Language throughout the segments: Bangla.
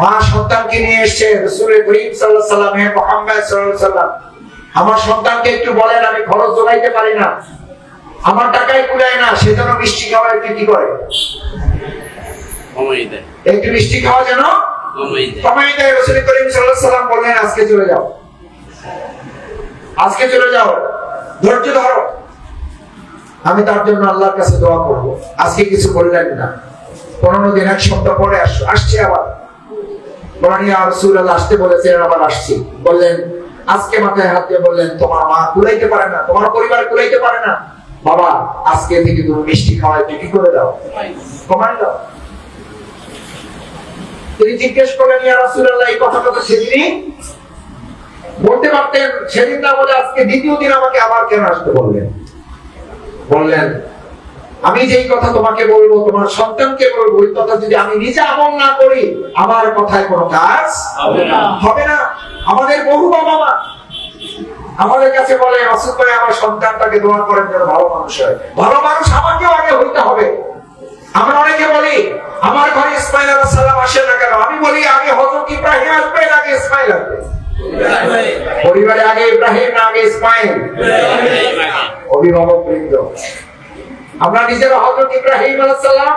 মা সন্তানকে নিয়ে এসেছে রাসূল করিম সাল্লাল্লাহু আলাইহি ওয়াসাল্লাম, হে মুহাম্মদ সাল্লাল্লাহু আলাইহি ওয়াসাল্লাম, আমার সন্তানকে একটু বলেন, আমি খরচ জোগাইতে পারি না, আমার টাকায় কুলায় না, সেজন্য মিষ্টি খাওয়া একটু কি করে কমাই দেয়, একটু মিষ্টি খাওয়া যেন কমাই দেয়। রাসূল করিম সাল্লাল্লাহু আলাইহি ওয়াসাল্লাম বললেন, আজকে চলে যাও, আজকে চলে যাও, ধৈর্য ধরো, আমি তার জন্য আল্লাহর কাছে দোয়া করব। আজকে কিছু বললেন না, 15 দিন এক সপ্তাহ পরে আসছে আবার, বলেন ইয়া রাসূলুল্লাহ আসতে বলেছেন, আবার আসছি। বললেন, আজকে মাথায় হাত দিয়ে বললেন, তোমার মা কুলাইতে পারে না, তোমার পরিবার কুলাইতে পারে না, বাবা আজকে থেকে তুমি মিষ্টি খাওয়া একটু কি করে দাও, কমাই দাও। তিনি জিজ্ঞেস করলেন, ইয়া রাসূলুল্লাহ এই কথাটা তো সেদিনই বলতে পারতেন, সেদিন না বলে আজকে দ্বিতীয় দিন আমাকে আবার কেন আসতে বললেন? বললেন, আমি যেই কথা তোমাকে বলবো, তোমার সন্তানকে বলবো, ওই কথা যদি আমি নিজে আমল না করি, আমার কথায় কোনো কাজ হবে না। আমাদের বহু বাবা মা আমাদের কাছে বলে, রাসূল ভাই আমার সন্তানটাকে দোয়া করেন যেন ভালো মানুষ হয়। ভালো মানুষ আমাকেও আগে হইতে হবে। আমরা অনেকে বলি, আমার ঘরে ইসমাইল আলাইহিস সালাম আসে না কেন? আমি বলি, আগে হযরত ইব্রাহিম আসবে না আগে ইসমাইল আসবে? পরিবারে আগে ইব্রাহিম না আগে ইসমাইল? অভিভাবক বৃন্দ, আমরা নিজেরা হযরত ইব্রাহিম আলাইহিস সালাম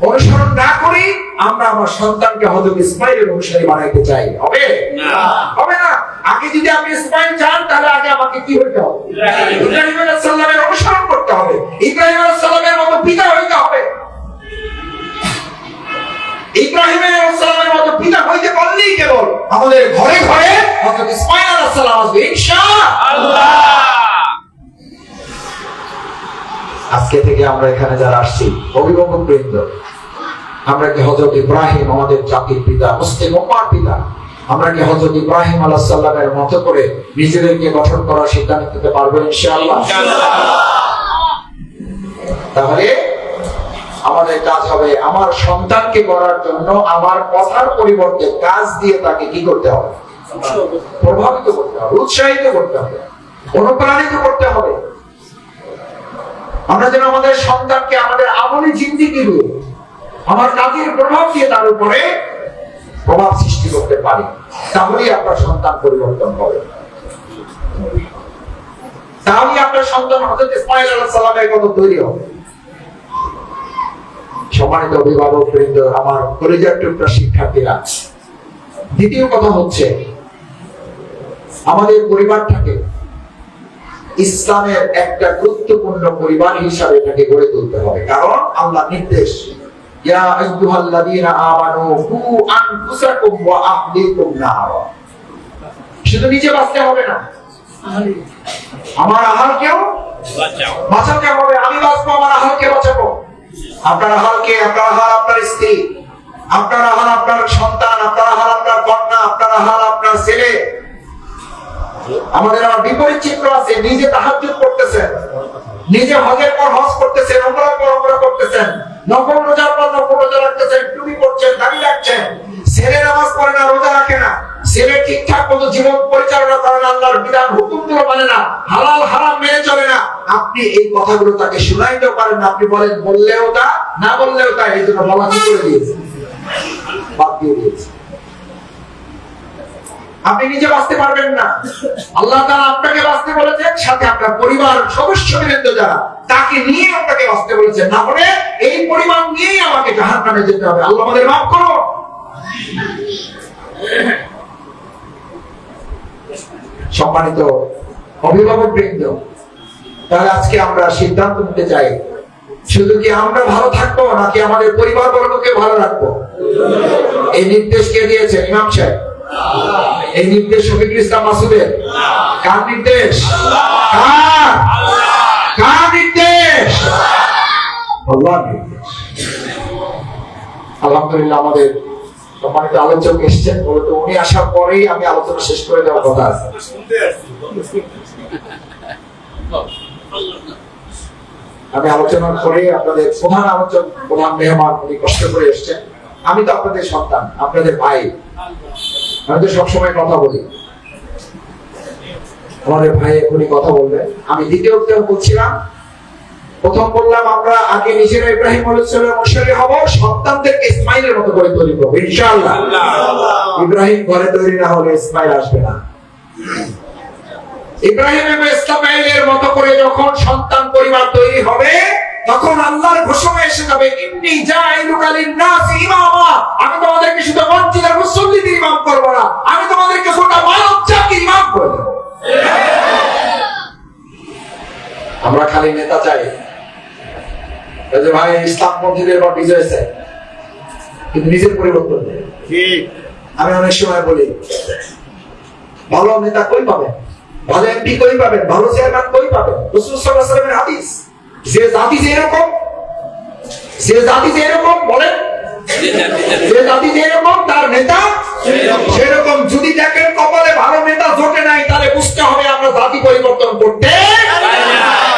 অনুসরণ না করি, আমরা আমার সন্তানকে হযরত ইসমাইলের অনুসারী বানাইতে চাই, হবে না? হবে না। আগে যদি আপনি ইসমাইল চান, তাহলে আগে আমাকে কি হইতে হবে? ইব্রাহিম আলাইহিস সালামের অনুসরণ করতে হবে, ইব্রাহিম আলাইহিস সালামের মতো পিতা হইতে হবে। ইব্রাহিম আলাইহিস সালামের মতো পিতা হইতে পারলেই কেবল আমাদের ঘরে ঘরে হযরত ইসমাইল আলাইহিস সালাম আসবে ইনশাআল্লাহ। আজকে থেকে আমরা এখানে যারা আসছি, অভিভাবক বৃন্দ, আমরা কি হযরত ইব্রাহিম আমাদের জাতির পিতা, মুসলিম উম্মার পিতা, আমরা কি হযরত ইব্রাহিম আলাইহিস সালামের মতো করে নিজেদেরকে গঠন করার সিদ্ধান্ত নিতে পারবো ইনশাআল্লাহ? তাহলে আমাদের কাজ হবে, আমার সন্তানকে করার জন্য আমার কথার পরিবর্তে কাজ দিয়ে তাকে কি করতে হবে? প্রভাবিত করতে হবে, উৎসাহিত করতে হবে, অনুপ্রাণিত করতে হবে। আমরা যেন আমাদের সন্তানকে আমাদের আমলি জিন্দেগি দিয়ে, আমার কাজের প্রভাব দিয়ে তার উপরে প্রভাব সৃষ্টি করতে পারি, তাহলেই আপনার সন্তান পরিবর্তন হবে, তাহলেই আপনার সন্তান হযরত ইসমাঈল আলাইহিস সালামের মতো তৈরি হবে। সম্মানিত অভিভাবক বৃন্দ, আমার কলেজের টুকরা শিক্ষার্থীরা, দ্বিতীয় কথা হচ্ছে, আমাদের পরিবারটাকে ইসলামের একটা গুরুত্বপূর্ণ পরিবার হিসাবে এটাকে গড়ে তুলতে হবে। কারণ আল্লাহ নির্দেশ, ইয়া আইয়ুহাল্লাযীনা আমানু কু আনফুসাকুম ওয়া আহলিকুম নারা। শুধু নিজে বাঁচতে হবে না, আমার আহালকেও বাঁচাতে হবে। আমি বাঁচবো, আমার আহালকে বাঁচাবো। আপনার আহালকে, আপনার আহাল আপনার স্ত্রী, আপনার আহাল আপনার সন্তান, আপনার আহাল আপনার কন্যা, আপনার আহাল আপনার ছেলে। আমাদের আবার বিপরীত চিত্র আছে, নিজে তাহাজ্জুদ করতেছেন, নিজে হজের পর হজ করতেছেন, উমরার পর উমরা করতেছেন, নফল রোজার পর নফল রোজা রাখতেছেন, টুপি পরছেন, দাড়ি রাখছেন, ছেলে নামাজ পড়ে না, রোজা রাখে না, ছেলে ঠিকঠাক মতো জীবন পরিচালনা করে না, আল্লাহর বিধান হুকুমগুলো মানে না, হালাল হারাম মেনে চলে না। আপনি এই কথাগুলো তাকে শুনাইতেও পারেন না। আপনি বলেন, বললেও তা, না বললেও তা, এই জন্য বলা কি করে দিয়েছে, বাদ দিয়ে দিয়েছে। আপনি নিজে বাঁচতে পারবেন না, আল্লাহ তাআলা আপনাকে বাঁচতে বলেছেন, সাথে আপনার পরিবার সদস্যবৃন্দ যারা, তাকে নিয়ে আপনাকে বাঁচতে বলেছেন। না হলে এই পরিবার নিয়েই আমাকে জাহান্নামে যেতে হবে। আল্লাহ আমাদের মাফ করো। সম্মানিত অভিভাবক বৃন্দ, তাহলে আজকে আমরা সিদ্ধান্ত নিতে চাই, শুধু কি আমরা ভালো থাকবো নাকি আমাদের পরিবার বর্গকে ভালো রাখবো? এই নির্দেশ কে দিয়েছেন? ইমাম সাহেব। এই নির্দেশ শফিকুল ইসলাম মাসুদের? কার নির্দেশ? কার নির্দেশ? আল্লাহর নির্দেশ। আলহামদুলিল্লাহ, আমাদের সম্মানিত আলোচক এসেছেন, বলতো উনি আসার পরেই আমি আলোচনা শেষ করে দেওয়ার কথা আছে। আমি আলোচনার পরে আপনাদের প্রধান আলোচক, প্রধান মেহমান, উনি কষ্ট করে এসেছেন। আমি তো আপনাদের সন্তান, আপনাদের ভাই, আমি তো সবসময় কথা বলি। আমাদের ভাই এখনই কথা বলবেন। আমি দ্বিতীয় বলছিলাম প্রথম বললাম আমরা আগে নিজেরা ইব্রাহিম আলাইহিস সালামের অনুসারী হব, সন্তানদেরকে ইসমাইলের মতো করে তৈরি করব ইনশাআল্লাহ। ইব্রাহিম ঘরে তৈরি না হলে ইসমাইল আসবে না। ইব্রাহিম এবং ইসমাইলের মতো করে যখন সন্তান পরিবার তৈরি হবে, তখন আল্লাহর ঘোষণা এসে যাবে, ইন্নী জাইলুকা লিন-নাসি ইমামা, আমি তোমাদেরকে শুধু মসজিদের মুসল্লিদের ইমাম করব না, আমি তোমাদেরকে গোটা মানব জাতির ইমাম করে দেব। আমরা খালি নেতা চাই, এই যে ভাই ইসলামপন্থীদের বা বিজয় চাই, কিন্তু নিজের পরিবর্তন নেই। আমি অনেক সময় বলি, ভালো নেতা কই পাবেন, ভালো এমপি কই পাবেন, ভালো চেয়ারম্যান কই পাবেন? রাসূল সাল্লাল্লাহু আলাইহি ওয়াসাল্লামের হাদিস, যে জাতি যে এরকম বলেন, যে জাতি যে এরকম তার নেতা সেরকম। যদি দেখেন কপালে ভালো নেতা জোটে নাই, তাহলে বুঝতে হবে আমরা জাতি পরিবর্তন করতে,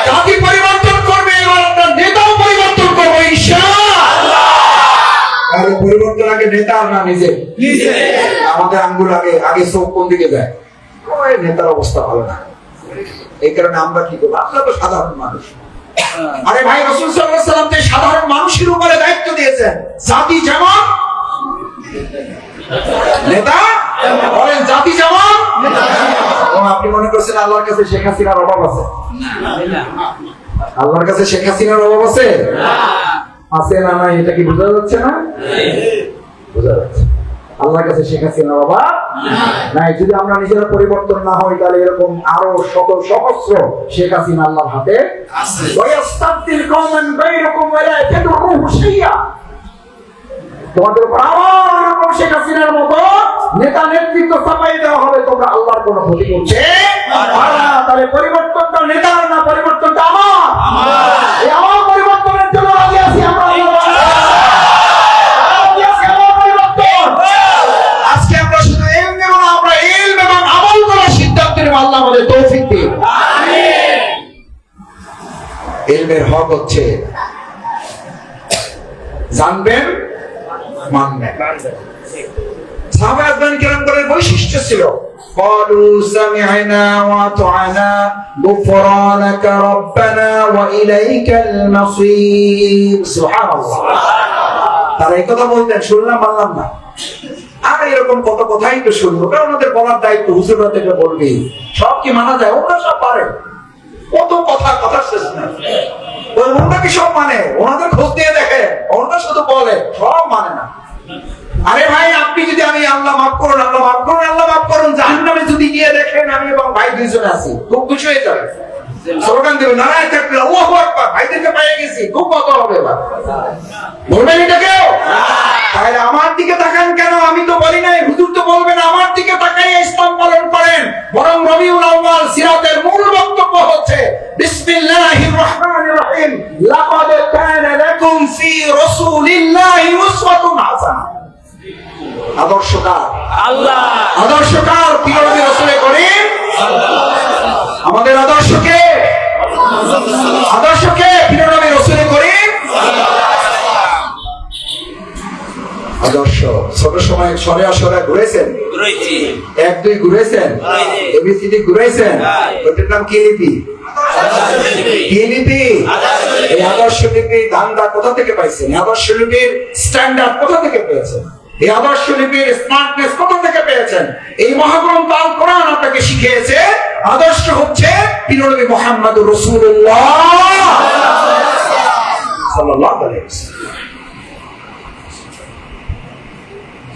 জাতি পরিবর্তন করবে, এবার আমরা নেতাও পরিবর্তন করবো ইনশাআল্লাহ। আর পরিবর্তন আগে নেতা আর না নিজে। আমাদের আঙ্গুল আগে চোখ কোন দিকে যায়, ওই নেতার অবস্থা ভালো না, এই কারণে আমরা কি করবো, আমরা তো সাধারণ মানুষ। আরে ভাই, রাসূল সাল্লাল্লাহু আলাইহি ওয়াসাল্লাম যে সাধারণ মানুষের উপরে দায়িত্ব দিয়েছেন, জাতি যেমন নেতা, বলেন জাতি যেমন নেতা। আপনি মনে করছেন আল্লাহর কাছে শেখ হাসিনার অভাব আছে? আল্লাহর কাছে শেখ হাসিনার অভাব আছে? আছে না নাই এটা কি বোঝা যাচ্ছে না? বোঝা যাচ্ছে। আল্লাহর কাছে শেখ হাসিনার অভাব নাই। যদি আমরা নিজেরা পরিবর্তন না হই, তাহলে এরকম আরো শত সহস্র শেখ হাসিনা আল্লাহর হাতে আছে। ওয়াস্তাবদিল কওমান গায়রাকুম ওয়া লা তাদউহু শাইয়া, তোমাদের উপর আবার এরকম শেখ হাসিনার মতো নেতা নেতৃত্ব চাপাই দেওয়া হবে, তোমরা আল্লাহর কোনো ক্ষতি করতে পারবে না। তাহলে পরিবর্তনটা নেতার না, পরিবর্তনটা আমার। এই আমার পরিবর্তনের জন্য রাজি আছি আমরা। আজকে আমরা শুধু ইলম নেব না, আমরা ইলম এবং আমল করার সিদ্ধান্ত নেব। আল্লাহ আমাদের তৌফিক দিন। আমিন। ইলমের হক হচ্ছে জানবেন, মানবেন। সাহাবায়ে কেরামের বৈশিষ্ট্য ছিল, ক্বালু সামি'না ওয়া আতা'না গুফরানাকা রাব্বানা ওয়া ইলাইকাল মাসীর। সুবহানাল্লাহ। তারা এই কথা বলতেন, শুনলাম মানলাম না। আর এরকম কত কথাই তো শুনবো, কারণ ওদের বলার দায়িত্ব হুজুররা থেকে বলবে, সব কি মানা যায়? ওরা সব পারে, কত কথা শেষ না। ওরা কি সব মানে? ওনাদের খোঁজ দিয়ে দেখে, ওনারা শুধু বলে, সব মানে না। আরে ভাই, আপনি যদি আমি আল্লাহ মাফ করুন, আল্লাহ মাফ করুন, আল্লাহ মাফ করুন, জাহান্নামে যদি গিয়ে দেখেন আমি এবং ভাই দুইজনে আছি, খুব খুশি হয়ে যাবে, স্লোগান দেবে নারায়ে তাকবীর, আল্লাহু আকবার, ভাইদেরকে পেয়ে গেছি, খুব মজা হবে। এবার বলবেন এটা কেউ? তাহলে আমার দিকে তাকান কেন? আমি তো বলি নাই, হুজুর তো বলবেন আমার দিকে তাকাইয়া ইসলাম পালন করেন। বরং রবিউল আউয়াল সিরাতের মূল বক্তব্য হচ্ছে বিসমিল্লাহির রহমানির রহিম, লাকাদ কানা লাকুম ফি রাসূলিল্লাহি উসওয়াতুন হাসানাহ। আদর্শকার আল্লাহ, আদর্শকার প্রিয় নবী রাসূল করিম সাল্লাল্লাহু। আমাদের আদর্শকে প্রিয় নবী রাসূল করিম আদর্শ। ছোট সময় সরে আসরে ঘুরেছেন, এক দুই ঘুরেছেন, এবিসিডি ঘুরেছেন, ওটার নাম কি লিপি? কি লিপি? এই আদর্শ লিপির ধান্দা কোথা থেকে পাইছেন? আদর্শ লিপির স্ট্যান্ডার্ড কোথা থেকে পেয়েছেন? এই আদর্শ লিপির স্মার্টনেস কোথা থেকে পেয়েছেন? এই মহাগ্রন্থ আল কোরআন আপনাকে শিখিয়েছে আদর্শ হচ্ছে প্রিয় নবী মুহাম্মদুর রাসূলুল্লাহ সাল্লাল্লাহু আলাইহি ওয়াসাল্লাম।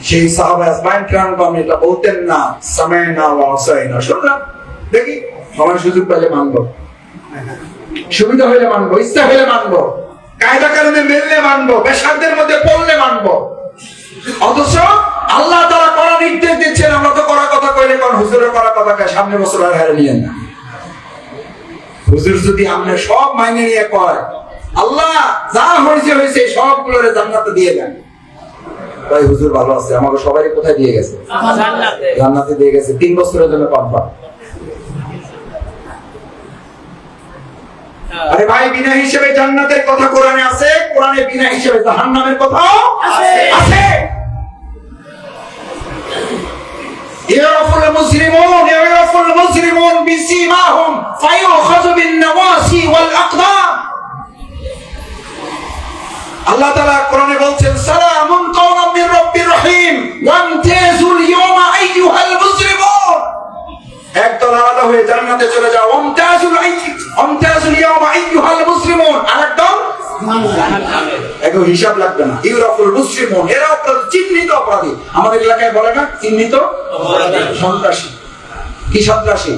সেই সাহাবা আসমান কেরাম এটা বলতেন না, সামাইনা ওয়া আসাইনা, শুনলাম দেখি, আমার সুযোগ পেলে মানবো, সুবিধা হইলে মানবো, ইচ্ছা হইলে মানবো, কায়দা কানুনে মেললে মানবো, বেশারদের মধ্যে পড়লে মানবো। অথচ আল্লাহ তাআলা করা নির্দেশ দিচ্ছেন, আমরা তো করা কথা কইলে কারণ হুজুরের করা কথা কয়, সামনে বছর আর হারে নিয়েন না। হুজুর যদি আপনি সব মাইনে নিয়ে কয়, আল্লাহ যা হয়েছে সবগুলোরে জান্নাতে দিয়ে দেন, তাই হুজুর ভালো আছে, আমাকে সবাই কোথায় দিয়ে গেছে? জান্নাতে দিয়ে গেছে, 3 বছরের জন্য কনফার্ম। আরে ভাই, বিনা হিসেবে জান্নাতের কথা কোরআনে আছে, কোরআনে বিনা হিসেবে জাহান্নামের কথাও আছে। ইয়ারাফুল মুসলিমুন বিসিমাহুম ফায়ুখাযু বিন নাওয়াসি ওয়াল আকদাম। আল্লাহ তাআলা কোরআনে বলছেন সালামুন কাওলাম মির রাব্বির রহিম ওয়ামতাজুল ইয়াওমা আইয়ুহাল মুজরিমুন। একদল আলাদা হয়ে জান্নাতে চলে যাও। ওয়ামতাজুল ইয়াওমা আইয়ুহাল মুজরিমুন। আরেকদল এগো হিসাব লাগবে না। ইউরাফুল মুসলিমুন, এরা অপরাধী, চিহ্নিত অপরাধী। আমাদের এলাকায় বলে না চিহ্নিত সন্ত্রাসী। কি সন্ত্রাসী?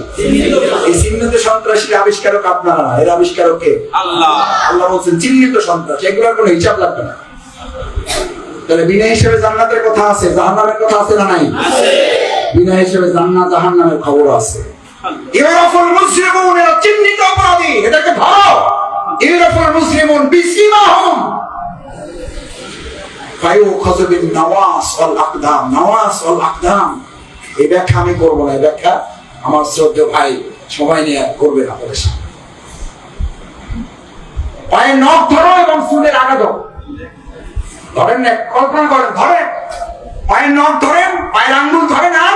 এই চিহ্নিত সন্ত্রাসীর আবিষ্কারক আপনারা, এর আবিষ্কারক কে? আল্লাহ। আল্লাহ বলছেন চিহ্নিত সন্ত্রাসী, এগুলোর কোনো হিসাব লাগবে না। তাহলে বিনা হিসেবে জান্নাতের কথা আছে, জাহান্নামের কথা আছে না নাই? আছে। বিনা হিসেবে জান্নাত জাহান্নামের খবর আছে। ইউরাফুল মুসলিমুন, এরা চিহ্নিত অপরাধী, এটাকে ধরো। ইউরাফুল মুসলিমুন বিসিমাহুম ফায়ুখাযু বিন নাওয়াস ওয়াল আকদাম। নাওয়াস ওয়াল আকদাম, এই ব্যাখ্যা আমি করবো না, এই ব্যাখ্যা আমার শ্রদ্ধেয় ভাই সময় নিয়ে করবে না। পায়ে নখ ধরো এবং চুলের আগা ধরো। ধরেন না, কল্পনা করেন, ধরেন পায়ের নখ ধরেন, পায়ের আঙ্গুল ধরেন আর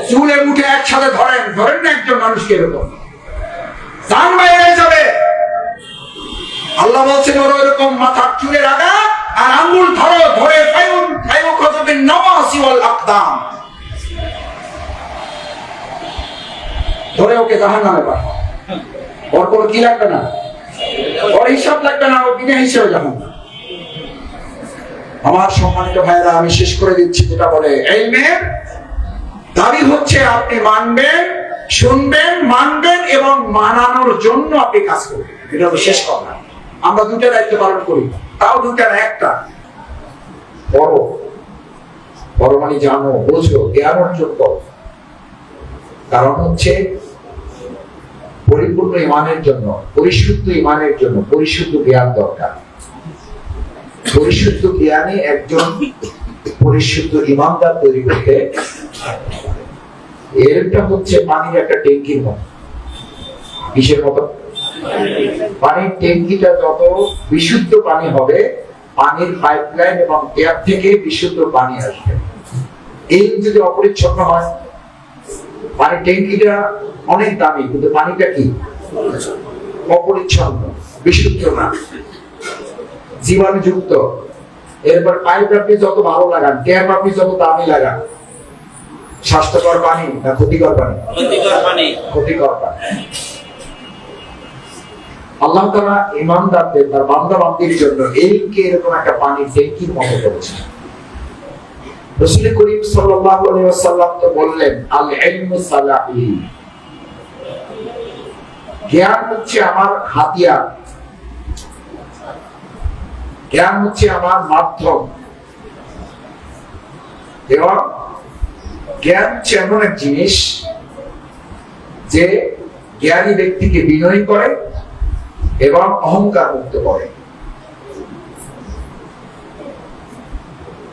চুলে মুঠে একসাথে ধরেন। ধরেন না একজন মানুষকে এরকম, জান বাইরে যাবে। আল্লাহ বলছেন ওরা এরকম মাথার চুলের আগা আর আঙ্গুল ধরো, ধরে ফায়ুখাযু বিন নাওয়াসি ওয়াল আকদাম, ধরে ওকে জাহান্নামে পাঠাও। ওর কোনো কি লাগবে না, ওর হিসাব লাগবে না, ও বিনা হিসেবে জাহান্নাম। আমার সম্মানিত ভাইয়েরা, আমি শেষ করে দিচ্ছি। যেটা বলে ইলমের দাবি হচ্ছে আপনি মানবেন, শুনবেন, মানবেন এবং মানানোর জন্য আপনি কাজ করবেন। এটা হলো শেষ কথা। আমরা দুটা দায়িত্ব পালন করি, তাও দুটা না, একটা। বড় বড় মানে জানো, বোঝো, জ্ঞান অর্জন করো। কারণ হচ্ছে পরিপূর্ণ ইমানের জন্য, পরিশুদ্ধ ইমানের জন্য পরিশুদ্ধ জ্ঞান দরকার। পরিশুদ্ধ জ্ঞানে একজন পরিশুদ্ধ ইমানদার তৈরি করতে, এরটা হচ্ছে পানির একটা ট্যাঙ্কির মতো। কিসের মতো? পানির ট্যাঙ্কিটা যত বিশুদ্ধ পানি হবে, পানির পাইপলাইন এবং ট্যাপ থেকে বিশুদ্ধ পানি আসবে। এই যদি অপরিচ্ছন্ন হয়, পানির ট্যাঙ্কিটা অনেক দামি, কিন্তু পানিটা কি অপরিচ্ছন্ন, বিশুদ্ধ না, জীবাণুযুক্ত। এরপর পাইপ আপনি যত ভালো লাগান, ট্যাপ আপনি যত দামি লাগান, স্বাস্থ্যকর পানি না ক্ষতিকর পানি? ক্ষতিকর পানি। আল্লাহ তাআলা ঈমানদারদের, তার বান্দা বান্দির জন্য এলকে এরকম একটা পানির ট্যাঙ্কির মতো করেছেন। রাসূল করিম সাল্লাল্লাহু আলাইহি ওয়াসাল্লাম তো বললেন, আল ইলমু সালাহি, জ্ঞান হচ্ছে আমার হাতিয়ার, জ্ঞান হচ্ছে আমার মাধ্যম। এবং জ্ঞান হচ্ছে এমন এক জিনিস যে জ্ঞানী ব্যক্তিকে বিনয়ী করে এবং অহংকার মুক্ত করে।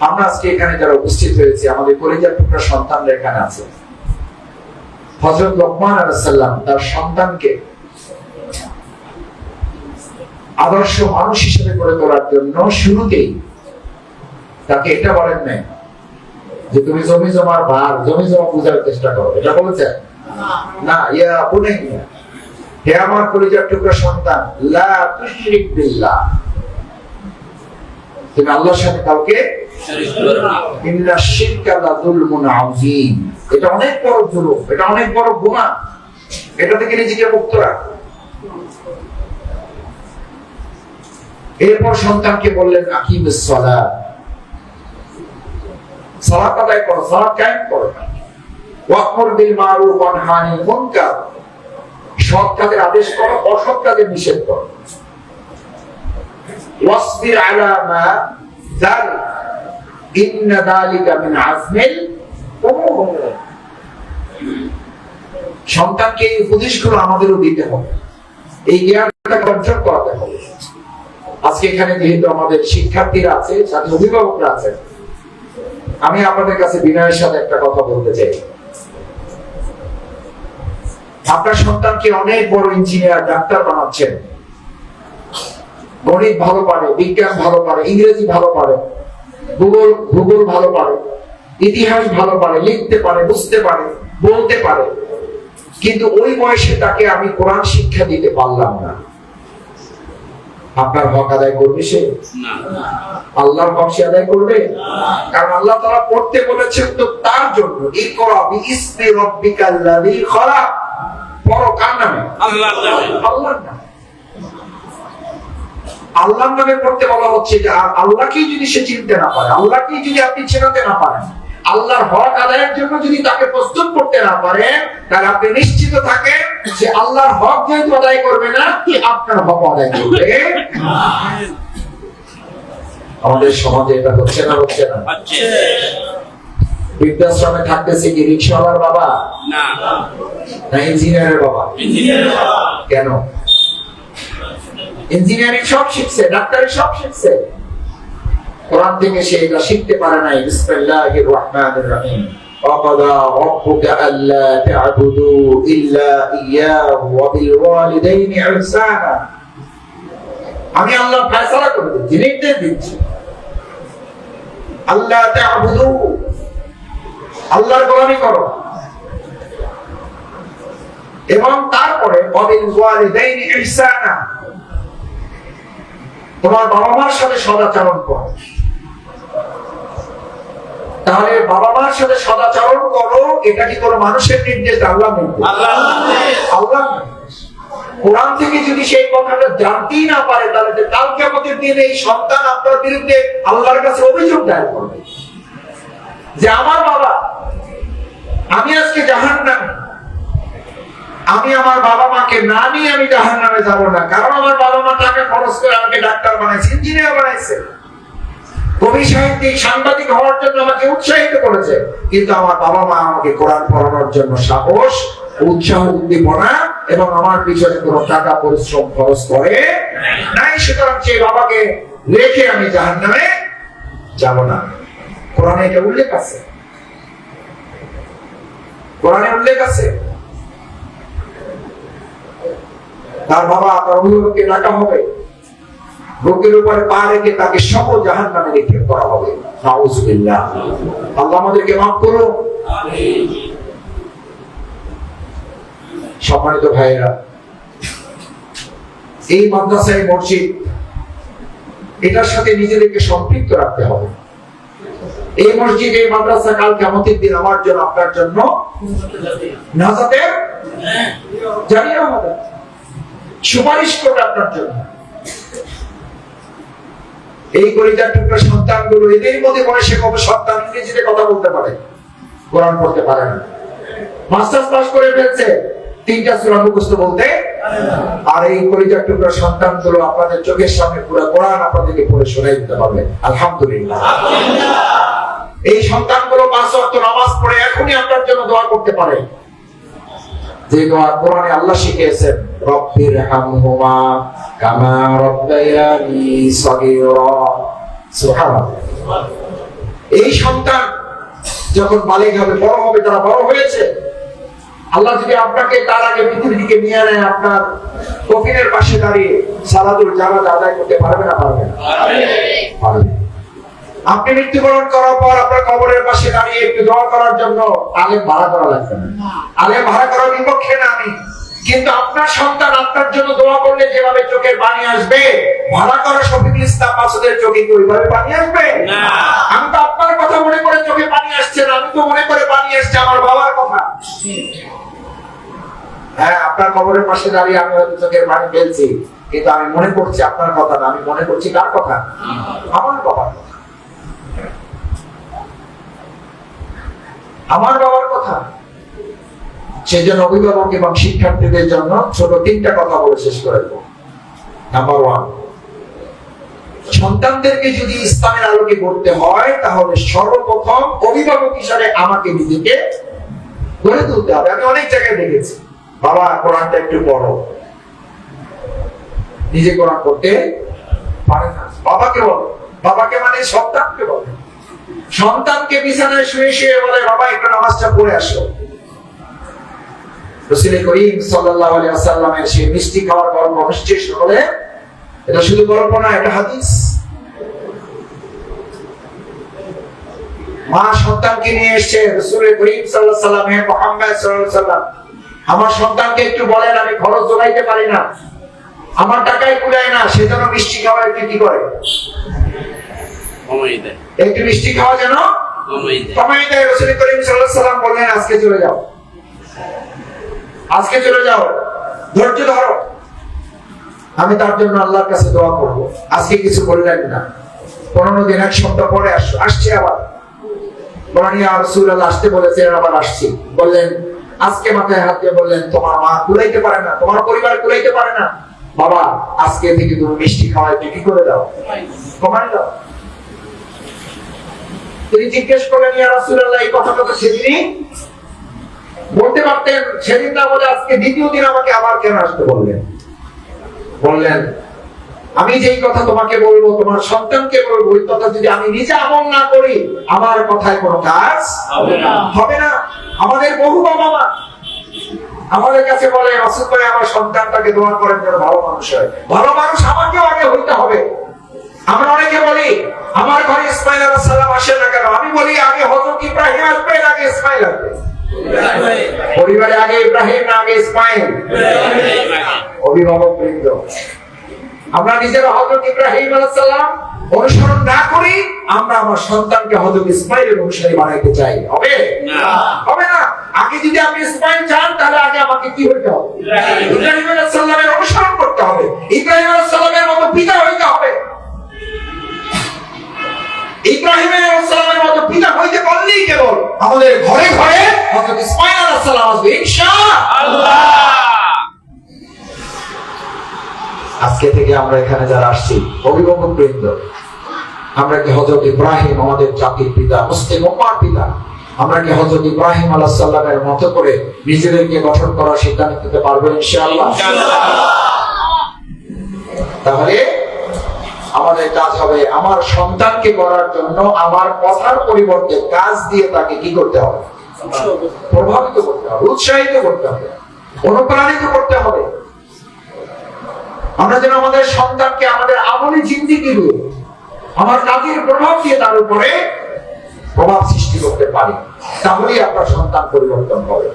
আমরা আজকে এখানে যারা উপস্থিত হয়েছি, আমাদের কলিজার টুকরা সন্তানরা এখানে আছে। হযরত লোকমান আলাইহিস সালাম তার সন্তানকে আদর্শ মানুষ হিসেবে গড়ে তোলার জন্য শুরুতেই তাকে এটা বলেন নাই যে তুমি জমি জমার ভার, জমি জমা বুঝার চেষ্টা করো, এটা বলেছেন না। ইয়া বুনাইয়া, হে আমার কলিজার টুকরা সন্তান, লা তুশরিক বিল্লাহ, তুমি আল্লাহর সাথে কাউকে শরীক করো না। ইন্না শিরকা লাযুলমুন আযীম, এটা অনেক বড় জুলুম, এটা অনেক বড় গুনাহ, এটা থেকে নিজেকে মুক্ত রাখ। এরপর সন্তানকে বললেন আকিমিস সালাত, সালাত আদায় করো, সালাত কায়েম করো। ওয়া'মুর বিল মারুফ ওয়া নাহি আনিল মুনকার, সৎ কাজের আদেশ করো, অসৎ কাজের নিষেধ করো। ওয়াসবির আলা মা যাল ইন্না যালিকা মিন আযমিল উমুর। সন্তানকে এই উপদেশগুলো আমাদেরও দিতে হবে, এই জ্ঞানটা অর্জন করাতে হবে। আজকে এখানে যেহেতু আমাদের শিক্ষার্থীরা আছে, সাথে অভিভাবকরা আছে, আমি আপনাদের কাছে বিনয়ের সাথে একটা কথা বলতে চাই। আপনার সন্তানকে অনেক বড় ইঞ্জিনিয়ার, ডাক্তার বানাচ্ছেন, গণিত ভালো পারে, বিজ্ঞান ভালো পারে, ইংরেজি ভালো পারে, ভূগোল ভালো পারে, ইতিহাস ভালো পারে, লিখতে পারে, বুঝতে পারে, বলতে পারে, কিন্তু ওই বয়সে তাকে আমি কোরআন শিক্ষা দিতে পারলাম না। আপনার হক আদায় করবে সে? আল্লাহর হক সে আদায় করবে? কারণ আল্লাহ তাআলা পড়তে বলেছেন তো তার জন্য, ইকরা বিইসমি রাব্বিকাল্লাযী খালাক। পড়ো কার নামে? আল্লাহর নামে। আল্লাহর নামে, আল্লাহর নামে পড়তে বলা হচ্ছে। যে আল্লাহকেই যদি সে চিনতে না পারে, আল্লাহকেই যদি আপনি চেনাতে না পারেন, আল্লাহর হক আদায়ের জন্য যদি তাকে প্রস্তুত করতে না পারেন, তাহলে আপনি নিশ্চিত থাকেন যে আল্লাহর হক যেহেতু আদায় করবে না, কি আপনার হক আদায় করবে? আমাদের সমাজে এটা হচ্ছে না? হচ্ছে না? বৃদ্ধাশ্রমে থাকতেছে কি রিকশাওয়ালার বাবা না ইঞ্জিনিয়ারের বাবা? কেন? ইঞ্জিনিয়ারিং সব শিখছে, ডাক্তারি সব শিখছে, কোরআন থেকে সে এটা শিখতে পারে নাই। বিসমিল্লাহির রহমানির রহিম। ওয়াকাদা রাব্বুকা আল্লা তা'বুদু ইল্লা ইয়্যাহু ওয়া বিল ওয়ালিদাইনি ইহসানা। আমি আল্লাহ ফয়সালা করে দিচ্ছি, নির্দেশ দিচ্ছি, আল্লাহ তা'বুদু, আল্লাহর গোলামি করো, এবং তারপরে ওয়া বিল ওয়ালিদাইনি ইহসানা, তোমার বাবা মার সাথে সদাচরণ করো। তাহলে বাবা মার সাথে সদাচরণ করো, এটা কি কোনো মানুষের নির্দেশ? আল্লাহর নির্দেশ। আল্লাহর নির্দেশ। কোরআন থেকে যদি সেই কথাটা জানতেই না পারে, তাহলে কাল কিয়ামতের দিনে এই সন্তান আপনার বিরুদ্ধে আল্লাহর কাছে অভিযোগ দায়ের করবে যে আমার বাবা, আমি আজকে জাহান্নামে, আমি আমার বাবা মাকে না নিয়ে আমি জাহান্নামে যাব না, কারণ আমার বাবা মা টাকা খরচ করে আমাকে ডাক্তার বানাইছে, ইঞ্জিনিয়ার বানাইছে, কবি সাহিত্যিক সাংবাদিক হওয়ার জন্য আমাকে উৎসাহিত করেছে, কিন্তু আমার বাবা মা আমাকে কোরআন পড়ানোর জন্য সাহস, উৎসাহ, উদ্দীপনা এবং আমার পিছনে কোনো টাকা পরিশ্রম খরচ করে নাই। সুতরাং সেই বাবাকে রেখে আমি জাহান্নামে যাব না। কোরআনে এটা উল্লেখ আছে, কোরআনে উল্লেখ আছে। তার বাবা, তার অভিভাবককে ডাকা হবে, বুকের উপরে পা রেখে তাকে সহ জাহান্নামে নিক্ষেপ করা হবে। নাউযুবিল্লাহ। আল্লাহ আমাদেরকে মাফ করুন। সম্মানিত ভাইয়েরা, এই মাদ্রাসা, এই মসজিদ, এটার সাথে নিজেদেরকে সম্পৃক্ত রাখতে হবে। এই মসজিদ, এই মাদ্রাসা কাল কিয়ামতের দিন আমার জন্য, আপনার জন্য নাজাতের জারিয়া হবে, সুপারিশ করবে আপনার জন্য। এই কলিজার টুকরা সন্তানগুলো, এদের মধ্যে বয়সে কবে সন্তান ইংরেজিতে কথা বলতে পারে, কোরআন পড়তে পারে না, মাস্টার্স পাস করে ফেলছে, 3টা সূরা মুখস্থ বলতে, আর এই কলিজার টুকরা সন্তানগুলো আপনাদের চোখের সামনে পুরো কোরআন আপনাদেরকে পড়ে শোনাই দিতে পারবে। আলহামদুলিল্লাহ। এই সন্তানগুলো 5 ওয়াক্ত নামাজ পড়ে এখনই আপনার জন্য দোয়া করতে পারে, যে দোয়া কোরআনে আল্লাহ শিখিয়েছেন, রব্বির হামহুমা কামা রাব্বায়ানি সগীরা। সুবহানাল্লাহ। এই সন্তান যখন বালিগ হবে, বড় হবে, তারা বড় হয়েছে, আল্লাহ যদি আপনাকে তার আগে পৃথিবী থেকে নিয়ে নেয়, আপনার কফিনের পাশে দাঁড়িয়ে সালাতুল জানাজা আদায় করতে পারবে না? পারবে না? পারবে। আপনি মৃত্যুবরণ করার পর আপনার কবরের পাশে দাঁড়িয়ে একটু দোয়া করার জন্য আলেম ভাড়া করা লাগবে না। আলেম ভাড়া করার বিপক্ষে না আমি, কিন্তু আপনার সন্তান আপনার জন্য দোয়া করলে যেভাবে চোখের পানি আসবে, ভাড়া করা শফিকুল ইসলাম মাসুদের চোখে কি ওইভাবে পানি আসবে? না। আমি তো আপনার কথা মনে করে চোখে পানি আসছে না, আমি তো মনে করে পানি আসছে আমার বাবার কথা। হ্যাঁ, আপনার কবরের পাশে দাঁড়িয়ে আমি হয়তো চোখের পানি ফেলছি, কিন্তু আমি মনে করছি আপনার কথা না, আমি মনে করছি কার কথা? আমার বাবার কথা, আমার বাবার কথা। সেজন্য অভিভাবক এবং শিক্ষার্থীদের জন্য ছোট 3টা কথা বলে শেষ করে দেব। নাম্বার 1, সন্তানদেরকে যদি ইসলামের আলোকে গড়তে হয়, তাহলে সর্বপ্রথম অভিভাবক হিসাবে আমাকে নিজেকে গড়ে তুলতে হবে। আমি অনেক জায়গায় দেখেছি, বাবা কোরআনটা একটু পড়ো, নিজে কোরআন পড়তে পারে না, বাবাকে বলো। বাবাকে মানে সন্তানকে বলে। সন্তানকে বিছানায় শুয়ে শুয়ে বলে, বাবা একটু নামাজটা পড়ে আসো। রাসূল করিম সাল্লাল্লাহু আলাইহি ওয়াসাল্লামের সেই মিষ্টি খাওয়ার গল্প নিশ্চয়ই শুনলে, এটা শুধু গল্প না, এটা হাদিস। মা সন্তানকে নিয়ে এসেছে, রাসূল করিম সাল্লাল্লাহু আলাইহি ওয়াসাল্লাম, হে মুহাম্মদ সাল্লাল্লাহু আলাইহি ওয়াসাল্লাম, আমার সন্তানকে একটু বলেন, আমি খরচ জোগাইতে পারি না, আমার টাকায় কুলায় না, সেজন্য মিষ্টি খাওয়া একটু কি করে, একটু মিষ্টি খাওয়া যেন কমাই দেয়। রাসূল করিম সাল্লাল্লাহু আলাইহি সাল্লাম বললেন, আজকে চলে যাও, আজকে চলে যাও, ধৈর্য ধরো, আমি তার জন্য আল্লাহর কাছে দোয়া করব। আজকে কিছু বললেন না, 15 দিন, এক সপ্তাহ পরে আসছে আবার, বলেন ইয়া রাসূলুল্লাহ আসতে বলেছেন, আবার আসছি। বললেন, আজকে মাথায় হাত দিয়ে বললেন, তোমার মা কুলাইতে পারে না, তোমার পরিবার কুলাইতে পারে না, বাবা আজকে থেকে তুমি মিষ্টি খাওয়া একটু কি করে দাও, কমাই দাও। তিনি জিজ্ঞেস করলেন, ইয়া রাসূলুল্লাহ এই কথাটা তো সেদিনই বলতে পারতেন, সেদিন না বলে আজকে দ্বিতীয় দিন আমাকে আবার কেন আসতে বললেন? বললেন, আমি যেই কথা তোমাকে বলবো, তোমার সন্তানকে বলবো, ওই কথা যদি আমি নিজে আমল না করি, আমার কথায় কোনো কাজ হবে না। আমাদের বহু বাবা মা আমাদের কাছে বলে, রাসূল ভাই আমার সন্তানটাকে দোয়া করেন যেন ভালো মানুষ হয়। ভালো মানুষ আমাকেও আগে হইতে হবে। আমরা অনেকে বলি, আমার ঘরে ইসমাইল আলাইহিস সালাম আসে না কেন? আমি বলি, আগে হযরত ইব্রাহিম আসবে, আগে ইসমাইল আসবে? পরিবারে আগে ইব্রাহিম না আগে ইসমাইল? অভিভাবক বৃন্দ, আমরা নিজেরা হযরত ইব্রাহিম আলাইহিস সালাম অনুসরণ না করি, আমরা আমার সন্তানকে হযরত ইসমাইলের অনুসারী বানাইতে চাই, হবে না? হবে না। আগে যদি আপনি ইসমাইল চান, তাহলে আগে আমাকে কি হইতে হবে? ইব্রাহিম আলাইহিস সালামের অনুসরণ করতে হবে, ইব্রাহিম আলাইহিস সালামের মতো পিতা হইতে হবে। ইব্রাহিম আলাইহিস সালামের মতো পিতা হইতে পারলেই কেবল আমাদের ঘরে ঘরে হযরত ইসমাইল আলাইহিস সালাম আসবে ইনশাআল্লাহ। আজকে থেকে আমরা এখানে যারা আসছি, অভিভাবক বৃন্দ, আমরা কি হযরত ইব্রাহিম আমাদের জাতির পিতা, মুসলিম উম্মার পিতা, আমরা কি হযরত ইব্রাহিম আলাইহিস সালামের মতো করে নিজেদেরকে গঠন করার সিদ্ধান্ত নিতে পারবো ইনশাআল্লাহ? তাহলে আমাদের কাজ হবে, আমার সন্তানকে করার জন্য আমার কথার পরিবর্তে কাজ দিয়ে তাকে কি করতে হবে? প্রভাবিত করতে হবে, উৎসাহিত করতে হবে, অনুপ্রাণিত করতে হবে। আমরা যেন আমাদের সন্তানকে আমাদের আমলি জিন্দেগি দিয়ে, আমার কাজের প্রভাব দিয়ে তার উপরে প্রভাব সৃষ্টি করতে পারি, তাহলেই আপনার সন্তান পরিবর্তন হবে,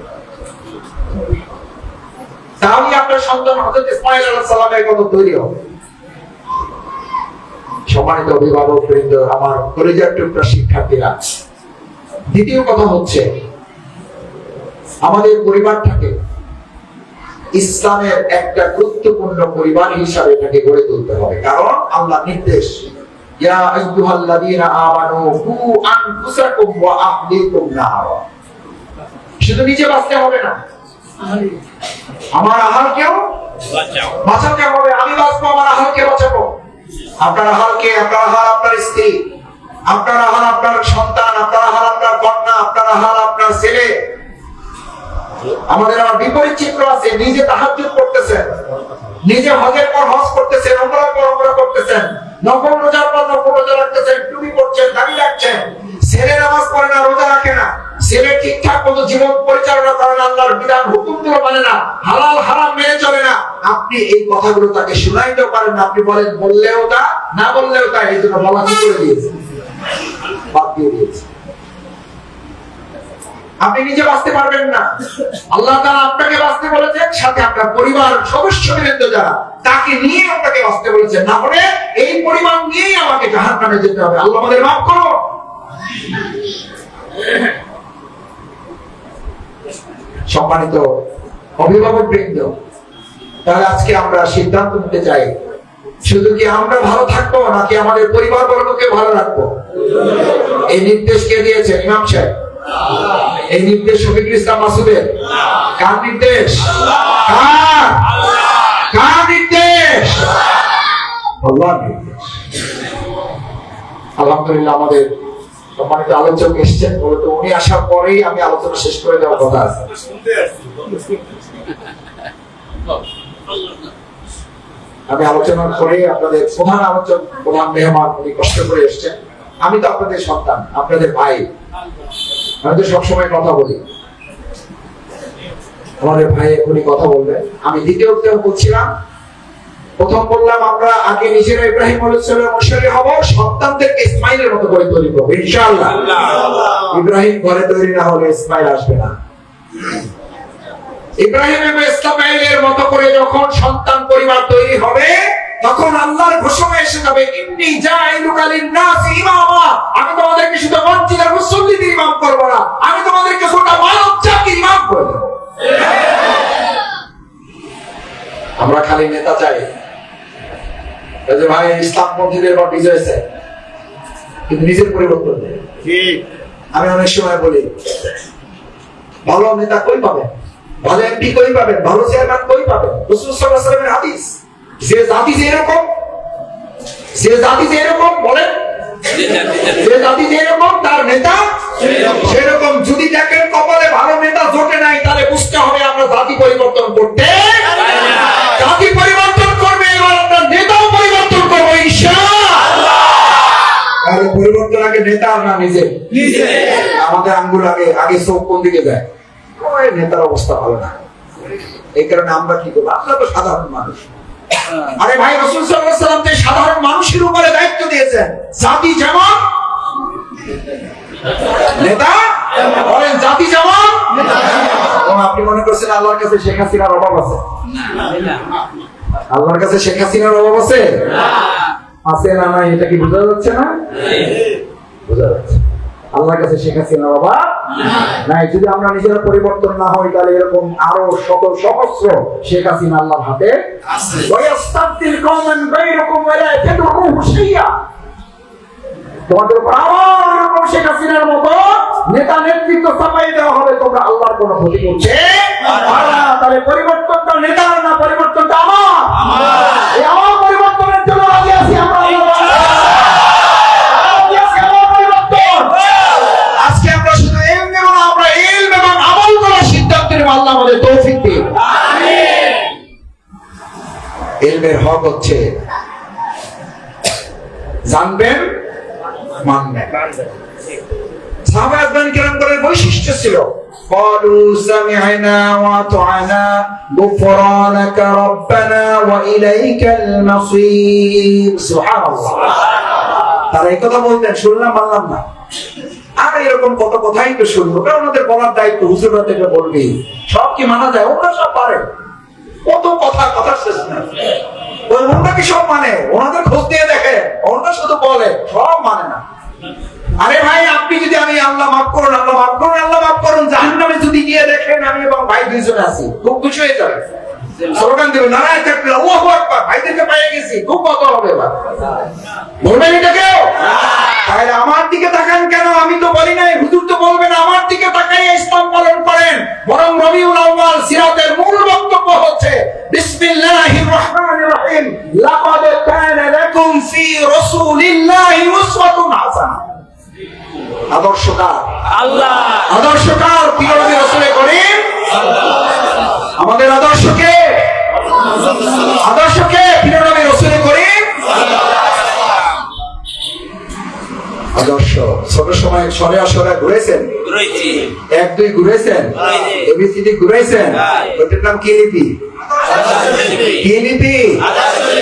তাহলেই আপনার সন্তান হযরত ইসমাঈল আলাইহিস সালামের মতো তৈরি হবে। সম্মানিত অভিভাবক বৃন্দ, আমার কলেজের টুকরা শিক্ষার্থীরা, দ্বিতীয় কথা হচ্ছে, আমাদের পরিবারটাকে ইসলামের একটা গুরুত্বপূর্ণ পরিবার হিসাবে এটাকে গড়ে তুলতে হবে। কারণ আল্লাহ নির্দেশ, ইয়া আইয়ুহাল্লাযীনা আমানু কু আনফুসাকুম ওয়া আহলিকুম নারা। শুধু নিজে বাঁচতে হবে না, আমার আহালকেও বাঁচাতে হবে। আমি বাঁচবো, আমার আহালকে বাঁচাবো। আপনার আহালকে, আপনার আহাল আপনার স্ত্রী, আপনার আহাল আপনার সন্তান, আপনার আহাল আপনার কন্যা, আপনার আহাল আপনার ছেলে। আমাদের আবার বিপরীত চিত্র আছে, নিজে তাহাজ্জুদ করতেছেন, নিজে হজের পর হজ করতেছেন, উমরার পর উমরা করতেছেন, নফল রোজার পর নফল রোজা রাখতেছেন, টুপি পরছেন, দাড়ি রাখছেন। ছেলে নামাজ পড়ে না, রোজা রাখে না, ছেলে ঠিকঠাক মতো জীবন পরিচালনা করে না, আল্লাহর বিধান হুকুমগুলো মানে না, হালাল হারাম মেনে চলে না। আপনি এই কথাগুলো তাকে শুনাইতে পারেন না। আপনি বলেন, বললেও তা, না বললেও তা, এই জন্য বলা কি করে দিয়েছে, বাদ দিয়ে দিয়েছে। আপনি নিজে বাঁচতে পারবেন না, আল্লাহ তাআলা আপনাকে বাঁচতে বলেছেন, সাথে আপনার পরিবার সদস্যবৃন্দ যারা, তাকে নিয়ে আপনাকে বাঁচতে বলেছেন। না হলে এই পরিবার নিয়েই আমাকে জাহান্নামে যেতে হবে। আল্লাহ আমাদের মাফ করুন। সম্মানিত অভিভাবক বৃন্দ, তাহলে আজকে আমরা সিদ্ধান্ত নিতে চাই, শুধু কি আমরা ভালো থাকবো নাকি আমাদের পরিবার বর্গকে ভালো রাখবো? এই নির্দেশ কে দিয়েছেন? ইমাম সাহেব। এই নির্দেশ শফিকুল ইসলাম মাসুদের? কার নির্দেশ? কার নির্দেশ? আল্লাহর নির্দেশ। আলহামদুলিল্লাহ, আমাদের সম্মানিত আলোচক এসেছেন, বলতো উনি আসার পরেই আমি আলোচনা শেষ করে দেওয়ার কথা আছে। আমি আলোচনা করে আপনাদের প্রধান আলোচক, প্রধান মেহমান, উনি কষ্ট করে এসেছেন। আমি তো আপনাদের সন্তান, আপনাদের ভাই, আমি তো সবসময় কথা বলি। আমাদের ভাই এখনই কথা বলবেন। আমি দ্বিতীয় বলছিলাম, প্রথম বললাম আমরা আগে নিজেরা ইব্রাহিম আলাইহিস সালামের অনুসারী হব, সন্তানদেরকে ইসমাইলের মতো করে তৈরি করব ইনশাআল্লাহ। ইব্রাহিম ঘরে তৈরি না হলে ইসমাইল আসবে না। ইব্রাহিম এবং ইসমাঈলের মতো করে যখন সন্তান পরিবার তৈরি হবে, তখন আল্লাহর ঘোষণা এসে যাবে, ইন্নী জাইলুকা লিন-নাসি ইমামা, আমি তোমাদেরকে শুধু মসজিদ আর মুসল্লিদের ইমাম করব না, আমি তোমাদেরকে গোটা মানব জাতির ইমাম করে দেব। আমরা খালি নেতা চাই, এই যে ভাই ইসলাম পন্থীদের বা বিজয় হয়েছে, কিন্তু নিজের পরিবর্তন নেই। আমি অনেক সময় বলি, ভালো নেতা কই পাবেন, ভালো এমপি কই পাবেন, ভালো চেয়ারম্যান কই পাবেন? রাসূল সাল্লাল্লাহু আলাইহি ওয়াসাল্লামের হাদিস, যে জাতি যেরকম বলেন, যে জাতি যেরকম তার নেতা সেরকম। যদি দেখেন কপালে ভালো নেতা জোটে নাই, তাহলে বুঝতে হবে আমরা জাতি পরিবর্তন করতে, জাতি পরিবর্তন করবে, এবার আমরা নেতাও পরিবর্তন করবো ইনশাআল্লাহ। আর পরিবর্তন আগে নেতা না নিজে, আমাদের আঙ্গুল আগে চোখ কোন দিকে যায়, ওই নেতার অবস্থা ভালো না। এই কারণে আমরা কি করবো, আমরা তো সাধারণ মানুষ। আরে ভাই, রাসূল সাল্লাল্লাহু আলাইহি ওয়াসাল্লাম যে সাধারণ মানুষের উপরে দায়িত্ব দিয়েছেন, জাতি যেমন নেতা বলেন, জাতি যেমন। আপনি মনে করছেন আল্লাহর কাছে শেখ হাসিনার অভাব আছে? আল্লাহর কাছে শেখ হাসিনার অভাব আছে? আছে না নাই, এটা কি বোঝা যাচ্ছে না? বোঝা যাচ্ছে। আল্লাহর কাছে শেখ হাসিনার অভাব নাই। যদি আমরা নিজেরা পরিবর্তন না হই, তাহলে এরকম আরো শত সহস্র শেখ হাসিনা আল্লাহর হাতে আছে। তোমাদের উপর আবার এরকম শেখ হাসিনার মতো নেতা নেতৃত্ব চাপাই দেওয়া হবে, তোমরা আল্লাহর কোনো ক্ষতি করছে না। তাহলে পরিবর্তনটা নেতার না, পরিবর্তনটা আমার। এই আমার পরিবর্তনের জন্য রাজি আছি আমরা। আজকে আমরা শুধু ইলম নেব না, আমরা ইলম এবং আমল করার সিদ্ধান্ত নেব। আল্লাহ আমাদের তৌফিক দিন। ইলমের হক হচ্ছে জানবেন, মানবেন। সাহাবায়ে কেরামের বৈশিষ্ট্য ছিল, قالوا سمعنا وأطعنا غفرانك ربنا وإليك المصير। সুবহানাল্লাহ। তারা এই কথা বলতেন, শুনলাম মানলাম না। আর এরকম কত কথাই তো শুনবো, কারণ ওদের বলার দায়িত্ব হুজুররা থেকে বলবি। সব কি মানা যায়? ওরা সব পারে, কত কথা শেষ না। ওরা কি সব মানে? ওনাদের খোঁজ দিয়ে দেখে, ওনারা শুধু বলে, সব মানে না। আরে ভাই, আপনি যদি আমি আল্লাহ মাফ করুন, আল্লাহ মাফ করুন, আল্লাহ মাফ করুন, জাহান্নামে যদি গিয়ে দেখেন আমি এবং ভাই দুইজনে আছি, খুব খুশি হয়ে যাবে, স্লোগান দেবেন নারায়ে তাকবীর, আল্লাহু আকবার, ভাইদেরকে পেয়ে গেছি, খুব কত হবে এবার। বলবেন এটা কেউ? তাহলে আমার দিকে তাকান কেন? আমি তো বলি নাই, হুজুর তো বলবেন আমার দিকে তাকাইয়া ইসলাম পালন করেন। বরং রবিউল আউয়াল সিরাতের মূল বক্তব্য হচ্ছে বিসমিল্লাহির রহমানির রহিম, লাকাদ কানা লাকুম ফি রাসূলিল্লাহি উসওয়াতুন হাসানাহ। আদর্শকার আল্লাহ, আদর্শকার প্রিয় নবী রাসূল করিম সাল্লাল্লাহু। আমাদের আদর্শকে প্রিয় নবী রাসূল করিম সাল্লাল্লাহু। আদর্শ ছোট সময় সরে ঘুরেছেন, এক দুই ঘুরেছেন, এবিসিডি ঘুরেছেন, ওটার নাম কি লিপি? কি লিপি?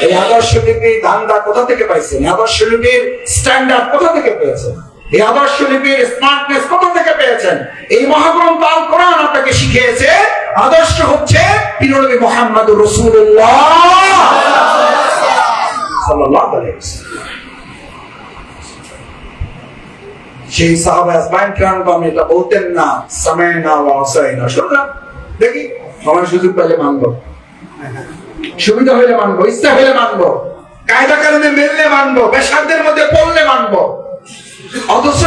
এই আদর্শ লিপি ধান্দা কোথা থেকে পাইছেন? আদর্শ লিপির স্ট্যান্ডার্ড কোথা থেকে পেয়েছেন? এই আদর্শ লিপির স্মার্টনেস কোথা থেকে পেয়েছেন? এই মহাগ্রন্থ আল কোরআন আপনাকে শিখিয়েছে আদর্শ হচ্ছে প্রিয় নবী মুহাম্মদুর রাসূলুল্লাহ সাল্লাল্লাহু আলাইহি ওয়াসাল্লাম। সেই সাহাবায়ে কেরাম আপনি এটা বলতেন না, সামাইনা ওয়া আসাইনা, শুনলাম দেখি সময় সুযোগ পেলে মানবো, সুবিধা হলে মানবো, ইচ্ছা হলে মানবো, কায়দা কানুনে মেললে মানবো, বেশারদের মধ্যে পড়লে মানবো। অথচ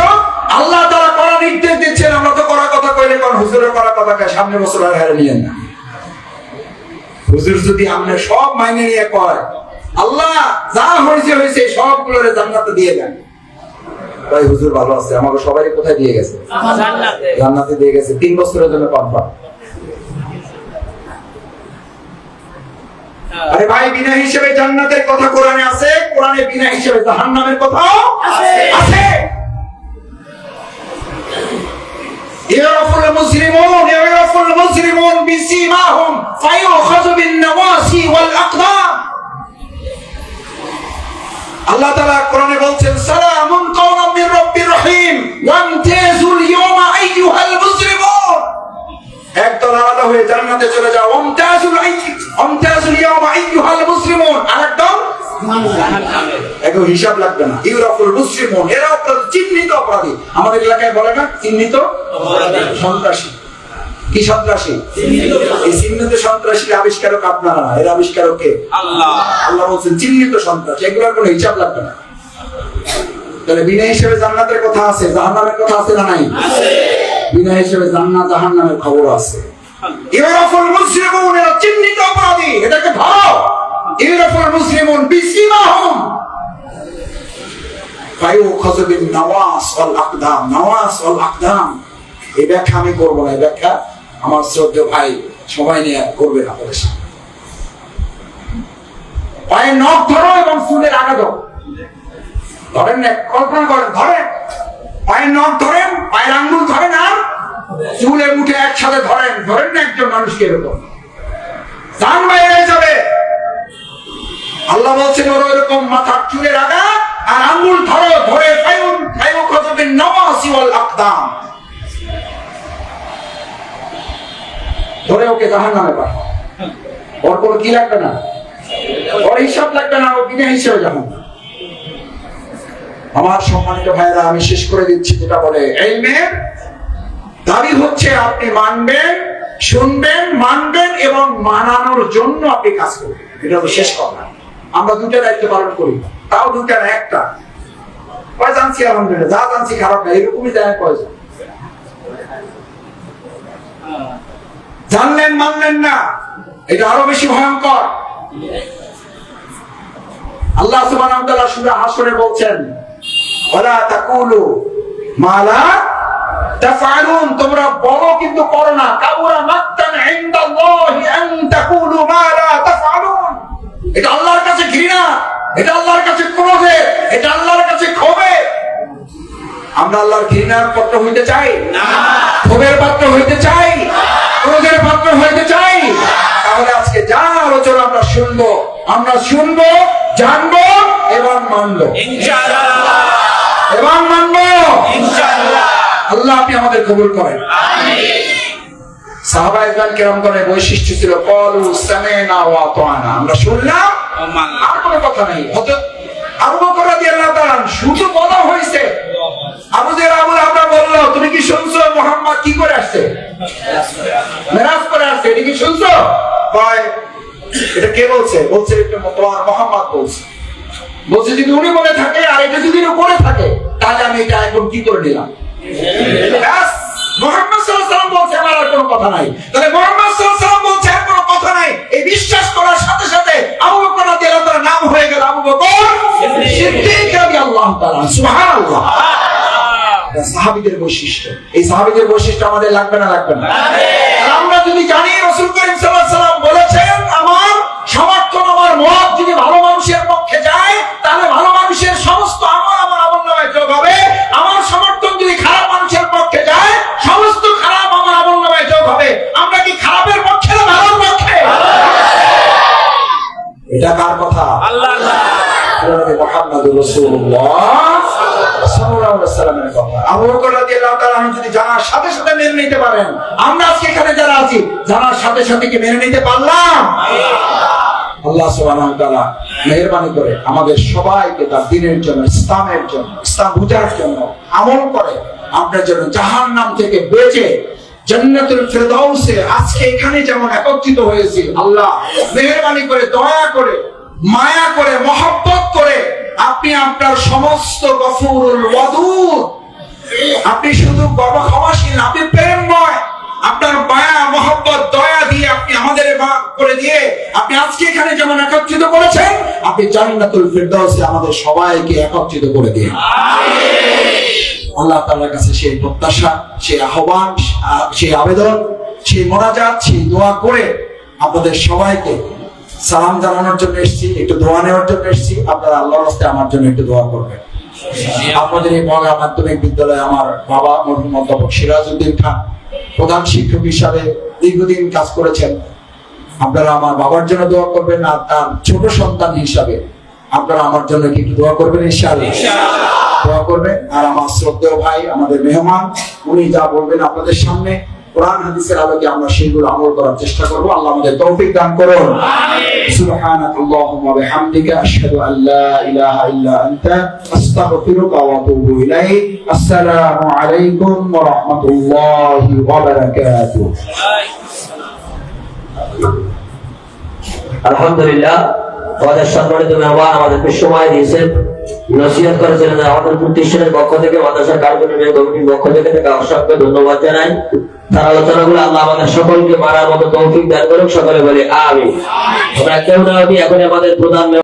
আল্লাহ তাআলা কোরআন নির্দেশ দিচ্ছেন, আমরা তো করা কথা কইলে কোন হুজুরের করা কথাকে সামনে বছর আর হারে নিয়েন না। হুজুর যদি আমরা সব মাইনে নিয়ে কয়, আল্লাহ যা হয়েছে সবগুলোরে জান্নাতে দিয়ে দেন, ভাই হুজুর ভালো আছে, আমাকে সবাই কোথায় দিয়ে গেছে? জান্নাতে দিয়ে গেছে, 3 বছরের জন্য কনফার্ম। আরে ভাই, বিনা হিসেবে জান্নাতের কথা কোরআনে আছে, কোরআনে বিনা হিসেবে জাহান্নামের কথাও আছে। ইয়ারাফুল মুজরিমুন বিসীমাহুম ফায়ুখাযু বিন-নাওয়াসি ওয়াল আকদাম। আল্লাহ তাআলা কোরআনে বলছেন, সালামুন কাওলাম মির রাব্বির রহিম ওয়ামতাযুল ইয়াওমা আইয়ুহাল মুজরিমুন। একদল আলাদা হয়ে জান্নাতে চলে যাও। আমতাজুল ইয়াওমা আইয়ুহাল মুসলিমুন। আরেকদম এখন হিসাব লাগবে না। ইউরাফুল মুসলিমুন, এরা অপরাধী, চিহ্নিত অপরাধী। আমাদের এলাকায় বলে না চিহ্নিত সন্ত্রাসী। কি সন্ত্রাসী? এই চিহ্নিত সন্ত্রাসীর আবিষ্কারক আপনারা, এর আবিষ্কারক কে? আল্লাহ। আল্লাহ বলছেন চিহ্নিত সন্ত্রাসী, এগুলোর কোনো হিসাব লাগবে না। তাহলে বিনা হিসেবে জান্নাতের কথা আছে, জাহান্নামের কথা আছে না নাই? আছে। বিনা হিসেবে জান্নাত জাহান্নামের খবর আছে। ইউরাফুল মুসলিমুন, এরা চিহ্নিত অপরাধী, এটাকে ধরো। ইউরাফুল মুসলিমুন বিসিমাহুম ফায়ুখাযু বিন নাওয়াস ওয়াল আকদাম। নাওয়াস ওয়াল আকদাম এই ব্যাখ্যা আমি করবো না, এই ব্যাখ্যা আমার শ্রদ্ধেয় ভাই সবাই নিয়ে করবেন আপনাদের সাথে। পায়ে নখ ধরো এবং চুলের আগা ধরো। ধরেন না, কল্পনা করেন, ধরেন পায়ের নখ ধরেন, পায়ের আঙ্গুল ধরেন আর চুলে মুঠে একসাথে ধরেন। ধরেন না একজন মানুষকে এরকম, জান বাইরে যাবে। আল্লাহ বলছেন ওর এরকম মাথার চুলের আগা আর আঙ্গুল ধরো, ধরে ফায়ুখাযু বিন নাওয়াসি ওয়াল আকদাম, ধরে ওকে জাহান্নামে পাঠাও। ওর কোনো কি লাগবে না, ওর হিসাব লাগবে না, ও বিনা হিসেবে জাহান্নাম। আমার সম্মানিত ভাইরা, আমি শেষ করে দিচ্ছি। যেটা বলে ইলমের দাবি হচ্ছে আপনি মানবেন, শুনবেন, মানবেন এবং মানানোর জন্য আপনি কাজ করবেন। এটা তো শেষ কথা। আমরা দুটা দায়িত্ব পালন করি, তাও দুটা না একটা। কয় জানছি আলহামদুলিল্লাহ, যা জানছি খারাপ না, এরকমই জানেন কয়জন। জানলেন মানলেন না, এটা আরো বেশি ভয়ঙ্কর। আল্লাহ সুবহানাহু ওয়া তাআলা সূরা হাশরে বলছেন, ওয়ালা তাকুলু মা লা তাফআলুন, তোমরা বলো কিন্তু করো না। কাবুরা মাকতান ইনদাল্লাহি আন তাকুলু মা লা তাফআলুন। এটা আল্লাহর কাছে ঘৃণা, এটা আল্লাহর কাছে ক্রোধে, এটা আল্লাহর কাছে ক্ষোভে। আমরা আল্লাহর ঘৃণার পাত্র হইতে চাই না, ক্ষোভের পাত্র হইতে চাই, ক্রোধের পাত্র হইতে চাই। তাহলে আজকে যা আলোচনা আমরা শুনবো, জানবো এবং মানবো ইনশাআল্লাহ, এবং মানবো ইনশাআল্লাহ। আল্লাহ আপনি আমাদের কবুল করেন, আমিন। সাহাবায়ে কেরামগণের বৈশিষ্ট্য ছিল ক্বালু সামি'না ওয়া আতা'না, আমরা শুনলাম আর কোনো কথা নাই। হযরত আবু বকর রাদিয়াল্লাহু তাআলা শুধু বলা হয়েছে, আবু জের আমরা বললো তুমি কি শুনছো মুহাম্মদ কি করে আসছে, মেরাজ করে আসছে, এটা কি শুনছো? কয় এটা কে বলছে? বলছে এটা তোমার মুহাম্মদ বলছে। বলছে যদি উনি বলে থাকে আর এটা যদি করে থাকে তাহলে আমি এটা একদম কি করে নিলাম। ব্যাস, মুহাম্মদ সাল্লাল্লাহু আলাইহি ওয়াসাল্লাম বলছে, আমার আর কোনো কথা নাই। তাহলে মুহাম্মদ সাল্লাল্লাহু আলাইহি ওয়াসাল্লাম বলছে আর কোনো কথা নাই, এই বিশ্বাস করার সাথে সাথে আবু বকর রাদিয়াল্লাহু তাআলার নাম হয়ে গেল আবু বকর সিদ্দিক রাদিয়াল্লাহু তাআলা। সুবহানাল্লাহ। এটা সাহাবীদের বৈশিষ্ট্য। এই সাহাবীদের বৈশিষ্ট্য আমাদের লাগবে না, লাগবে না? আমরা যদি জানি রাসূল করিম সাল্লাল্লাহু আলাইহি ওয়াসাল্লাম বলেছেন আমার সমর্থন, আমার মত যদি ভালো মানুষের পক্ষে যায় তাহলে ভালো মানুষের সমস্ত আমল আমার আমলনামায় যোগ হবে। আমার সমর্থন যদি খারাপ মানুষের পক্ষে যায় সমস্ত খারাপ আমার আমলনামায় যোগ হবে। আমরা কি খারাপের পক্ষে না ভালোর পক্ষে? এটা কার কথা? আল্লাহর কথা। মুহাম্মদুর রাসূলুল্লাহ সাল্লাল্লাহু আলাইহি ওয়াসাল্লামের কথা। আবু বকর রাদিয়াল্লাহু তাআলা যদি জানার সাথে সাথে মেনে নিতে পারেন, আমরা আজকে এখানে যারা আছি জানার সাথে সাথে কি মেনে নিতে পারলাম? আল্লাহ সুবহানাহু ওয়া তাআলা মেহেরবানি করে আমাদের সবাইকে তার দ্বীনের জন্য, ইসলামের জন্য, ইসলাম বুঝার জন্য আমল করে আমরা যেন জাহান্নাম থেকে বেঁচে জান্নাতুল ফিরদাউসে আজকে এখানে যেমন একত্রিত হয়েছি, আল্লাহ মেহেরবানি করে, দয়া করে, মায়া করে, মহব্বত করে আপনি আপনার সমস্ত গফুরুল ওয়াদুদ, আপনি শুধু ক্ষমাশীল, আপনি প্রেমময়, আপনার মায়া মহব্বত দয়া দিয়ে আপনি আমাদের করে দিয়ে আপনি আজকে এখানে যেমন একত্রিত করেছেন, আপনি জান্নাতুল ফিরদাউসে আমাদের সবাইকে একত্রিত করে দিন, আমিন। আল্লাহ তাআলার কাছে সেই প্রত্যাশা, সেই আহ্বান, সেই আবেদন, সেই মোনাজাত, সেই দোয়া করে আপনাদের সবাইকে সালাম জানানোর জন্য এসেছি, একটু দোয়া নেওয়ার জন্য এসেছি। আপনারা আল্লাহর রাস্তায় আমার জন্য একটু দোয়া করবেন। আপনাদের এই মগা মাধ্যমিক বিদ্যালয়ে আমার বাবা মরহুম অধ্যাপক সিরাজউদ্দিন খান প্রধান শিক্ষক হিসাবে দীর্ঘদিন কাজ করেছেন। আপনারা আমার বাবার জন্য দোয়া করবেন, আর তার ছোট সন্তান হিসাবে আপনারা আমার জন্য একটু দোয়া করবেন, ইনশাআল্লাহ দোয়া করবেন। আর আমার শ্রদ্ধেয় ভাই, আমাদের মেহমান, উনি যা বলবেন আপনাদের সামনে কোরআন হাদিসের আলোকে আমরা সেগুলো আমল করার চেষ্টা করব। আল্লাহ আমাদের তৌফিক দান করুন। আমিন। সুবহানাকাল্লাহুম্মা ওয়া বিহামদিকা আশহাদু আল লা ইলাহা ইল্লা আনতা আস্তাগফিরুকা ওয়া আতুবু ইলাইক। আসসালামু আলাইকুম ওয়া রাহমাতুল্লাহি ওয়া বারাকাতুহু। আলহামদুলিল্লাহ, আমাদের সম্মানিত মেহমান আমাদেরকে সময় দিয়েছেন, নসিহত করেছেন। আমাদের প্রতিষ্ঠানের পক্ষ থেকে, মাদ্রাসার কার্যনির্বাহী কমিটির পক্ষ থেকে অসংখ্য ধন্যবাদ জানাই। তার আলোচনাগুলো আল্লাহ আমাদের সকলকে মানার মতো তৌফিক দান করুন। সকলে বলে আমিন। আমরা কেউ না হই, এখন আমাদের প্রধান